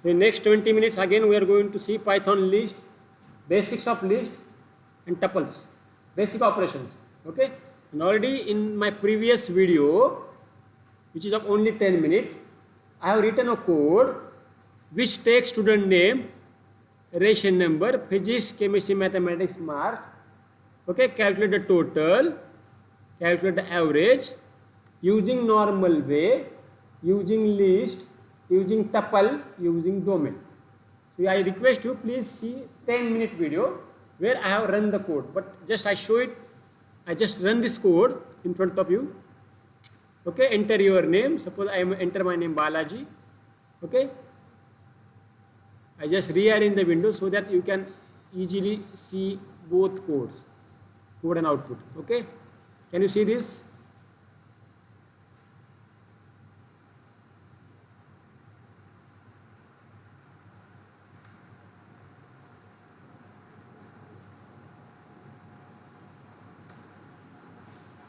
So in next 20 minutes again we are going to see Python list, basics of list and tuples, basic operations. Okay. And already in my previous video, which is of only 10 minutes, I have written a code which takes student name, ration number, physics, chemistry, mathematics marks. Okay, calculate the total, calculate the average using normal way, using list, using tuple, using domain. So I request you please see 10-minute video where I have run the code, but just I show it. I just run this code in front of you. Okay, enter your name. Suppose I enter my name Balaji. Okay, I just rearrange the window so that you can easily see both codes, code and output. Okay, can you see this?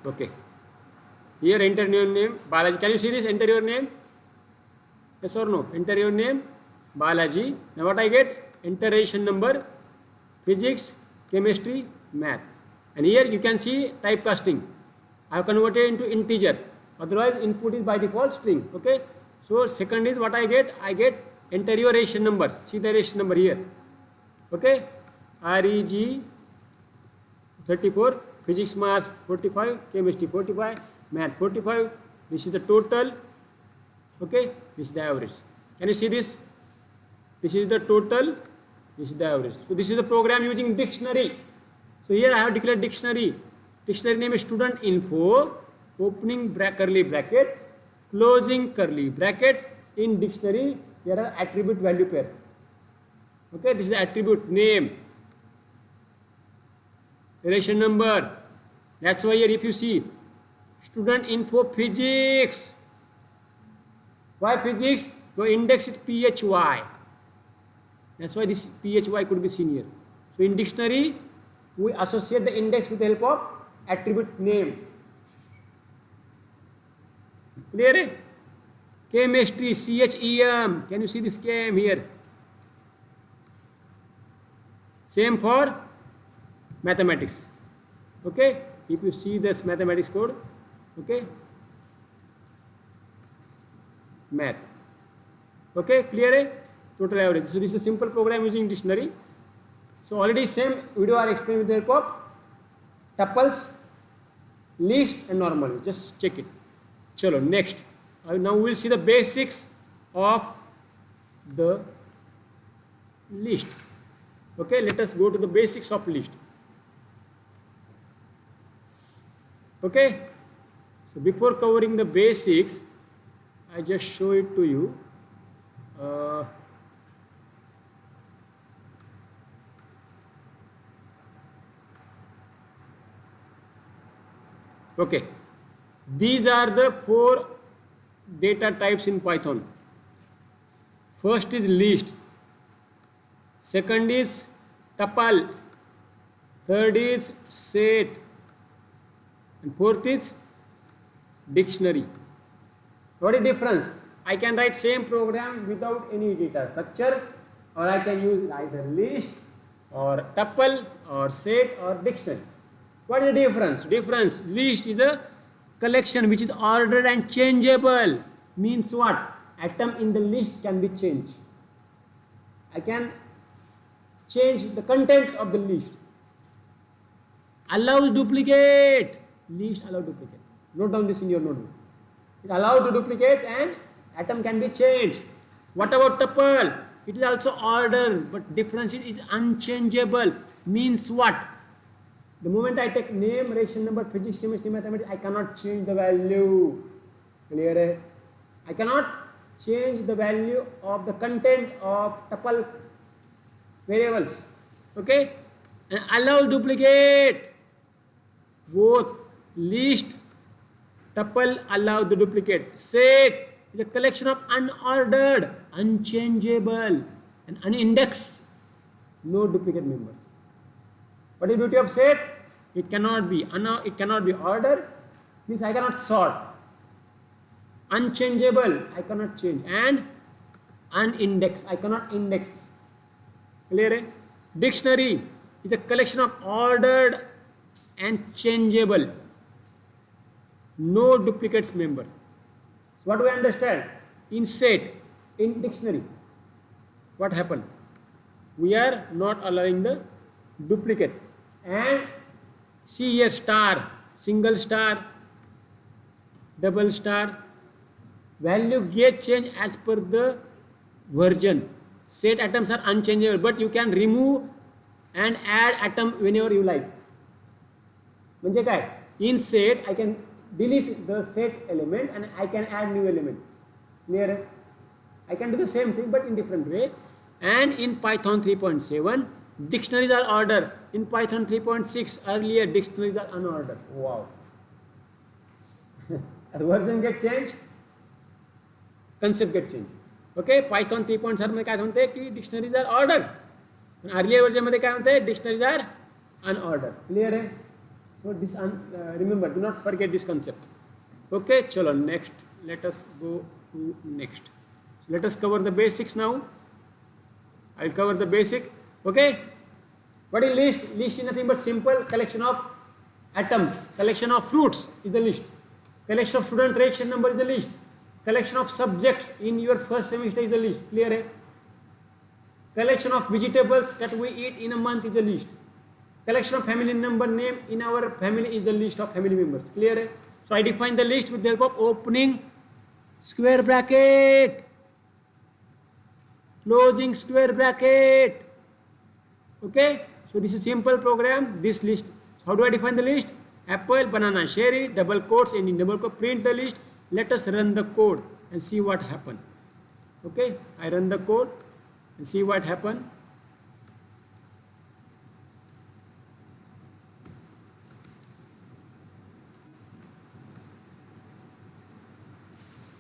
Okay, here enter your name Balaji. Can you see this? Enter your name. Yes or no? Enter your name Balaji. Now what I get? Enter ration number, physics, chemistry, math. And here you can see typecasting. I have converted into integer. Otherwise input is by default string. Okay. So second is what I get? I get enter your ration number. See the ration number here. Okay. REG 34. Physics mass 45, chemistry 45, math 45. This is the total. Okay, this is the average. Can you see this? This is the total. This is the average. So this is the program using dictionary. So here I have declared dictionary. Dictionary name is student info. Opening curly bracket, closing curly bracket. In dictionary there are attribute value pair. Okay, this is the attribute name. Ration number. That's why here if you see student info physics. Why physics? Your index is PHY. That's why this PHY could be seen here. So in dictionary we associate the index with the help of attribute name. Clear? Chemistry CHEM. Can you see this chem here? Same for mathematics. Okay, if you see this mathematics code, okay, math. Okay, clear? Total average. So this is a simple program using dictionary. So already same video I explained with the help of tuples, list and normal. Just check it. Chalo, next. Now we will see the basics of the list. Okay, let us go to the basics of list. Okay, so before covering the basics, I just show it to you. Okay, these are the 4 data types in Python. First is list, second is tuple, third is set, and fourth is dictionary. What is difference? I can write same program without any data structure, or I can use either list or tuple or set or dictionary. What is the difference? Difference, list is a collection which is ordered and changeable. Means what? Atom in the list can be changed. I can change the content of the list. Allows duplicate. List allow duplicate. Note down this in your notebook. It allows to duplicate and atom can be changed. What about tuple? It is also ordered, but difference is unchangeable. Means what? The moment I take name, ration number, physics, chemistry, mathematics, I cannot change the value. Clear? I cannot change the value of the content of tuple variables. Okay? And allow duplicate. Both list, tuple allow the duplicate. Set is a collection of unordered, unchangeable, and unindexed, no duplicate members. What is the beauty of set? It cannot be ordered, means I cannot sort. Unchangeable, I cannot change, and unindex. I cannot index. Clear है? Dictionary is a collection of ordered and changeable, no duplicates member. So what do we understand? In set, in dictionary, what happened? We are not allowing the duplicate. And see here, star, single star, double star, value get change as per the version. Set atoms are unchangeable, but you can remove and add atom whenever you like. म्हणजे काय? In set I can delete the set element and I can add new element. Clear? I can do the same thing but in different way. And in Python 3.7 dictionaries are ordered. In Python 3.6 earlier dictionaries are unordered. Wow. The version get changed, concept get changed. Okay, Python 3.7 मध्ये काय म्हणते की dictionaries are order. Earlier version मध्ये काय म्हणते dictionaries are unorder. Clear आहे? So this remember, do not forget this concept. Okay, चलो next, let us go to next. Let us cover the basics now. I will cover the basic. Okay, what is list? List is nothing but simple collection of atoms. Collection of fruits is the list. Collection of student reaction number is the list. Collection of subjects in your first semester is the list. Clear hai? Collection of vegetables that we eat in a month is the list. Collection of family number name in our family is the list of family members. Clear hai? So I define the list with the help of opening square bracket, closing square bracket. Okay, so this is simple program. This list, how do I define the list? Apple, banana, cherry, double quotes, and in double quote print the list. Let us run the code and see what happened. Okay, I run the code and see what happened.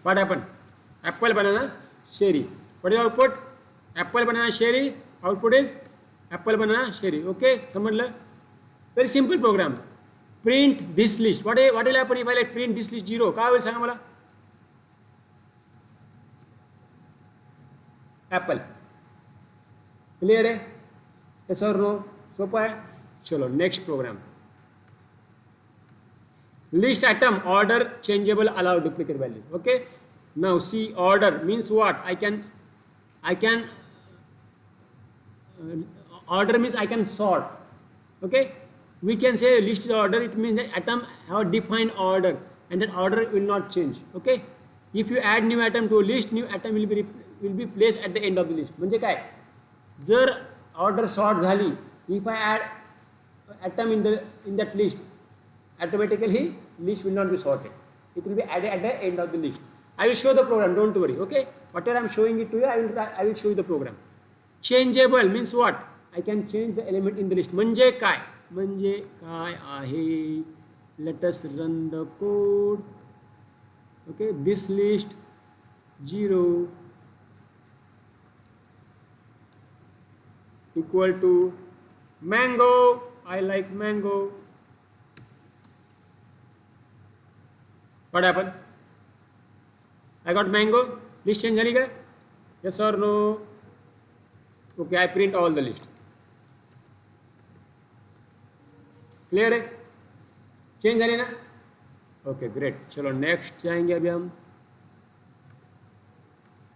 What happened? Apple, banana, cherry. What is the output? Apple, banana, cherry. Output is apple, banana, cherry. Okay, समझलं? Very simple program. Print this list. What will happen if I let print this list 0? काय होईल सांगा मला? Apple. Clear है? Yes or no? सोपा है? चलो next program. List atom, order, changeable, allow duplicate values. Okay. Now see, order means what? I can order means I can sort. Okay. We can say list is order. It means that atom have a defined order, and that order will not change. Okay. If you add new atom to a list, new atom will be placed at the end of the list. म्हणजे काय? जर order sort झाली, if I add atom in that list, automatically list will not be sorted. It will be added at the end of the list. I will show the program. Don't worry. Okay. Whatever I am showing it to you, I will show you the program. Changeable means what? I can change the element in the list. म्हणजे काय? म्हणजे काय आहे? Let us run the code. Okay, this list 0 equal to mango. I like mango. What happened? I got mango. List change झाली का? Yes or no? Okay, I print all the list. Clear है? Change झाली ना? Okay, great. चलो next जाएंगे अभी हम.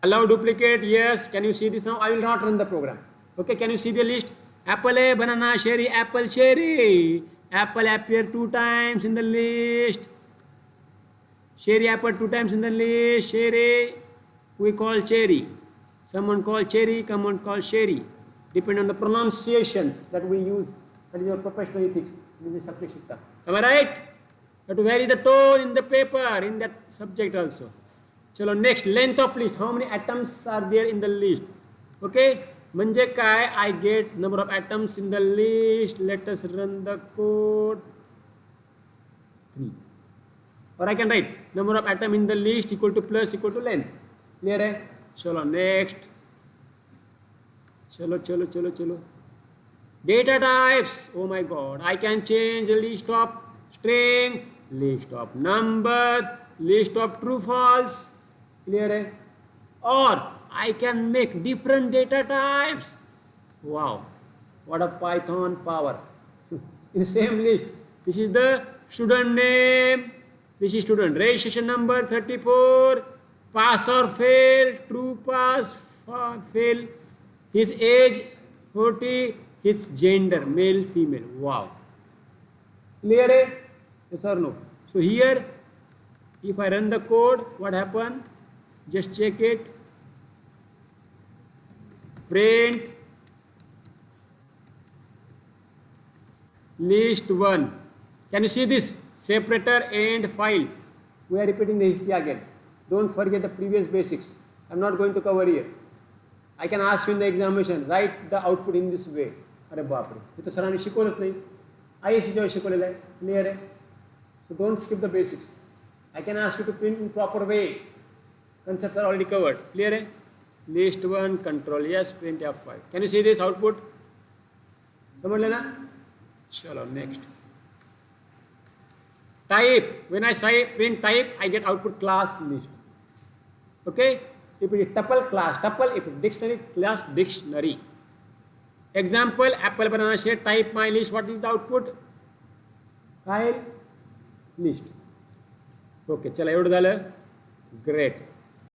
Allow duplicate. Yes. Can you see this now? I will not run the program. Okay. Can you see the list? Apple, banana, cherry, apple, cherry. Apple appear 2 times in the list. Cherry appear 2 times in the list. Cherry we call cherry. Someone call cherry. Someone call cherry. Depending on the pronunciations that we use. That is your professional ethics. This is subject shikta. Am I right? You have to vary the tone in the paper, in that subject also. Chalo next, length of list. How many atoms are there in the list? Okay. म्हणजे काय? I get number of atoms in the list. Let us run the code. 3. Or I can write number of atom in the list equal to plus equal to length. Clear है? चलो next. चलो. Data types. Oh my God. I can change the list of string, list of numbers, list of true false. Clear है? Or I can make different data types. Wow, what a Python power. In the same list, this is the student name, this is student registration number 34, pass or fail, true pass, fail, his age 40, his gender male female. Wow, clear hai? Yes or no? So here if I run the code, what happen? Just check it. Print list 1. Can you see this? Separator and file. We are repeating the history again. Don't forget the previous basics. I'm not going to cover here. I can ask you in the examination, write the output in this way. अरे बाप रे, ये तो सरांनी शिकवलंच नाही. ISC च्या शिकवलेलं आहे. Clear आहे? So don't skip the basics. I can ask you to print in proper way. Concepts are already covered. Clear hai? List 1, control yes, print F5. Can you see this output? समझ लेना? चलो next. Type. When I say print type, I get output class list. Okay? If it is tuple, class tuple. If it is dictionary, class dictionary. Example, apple, banana, shade, type my list. What is the output? File list. Okay चला एवढं झालं great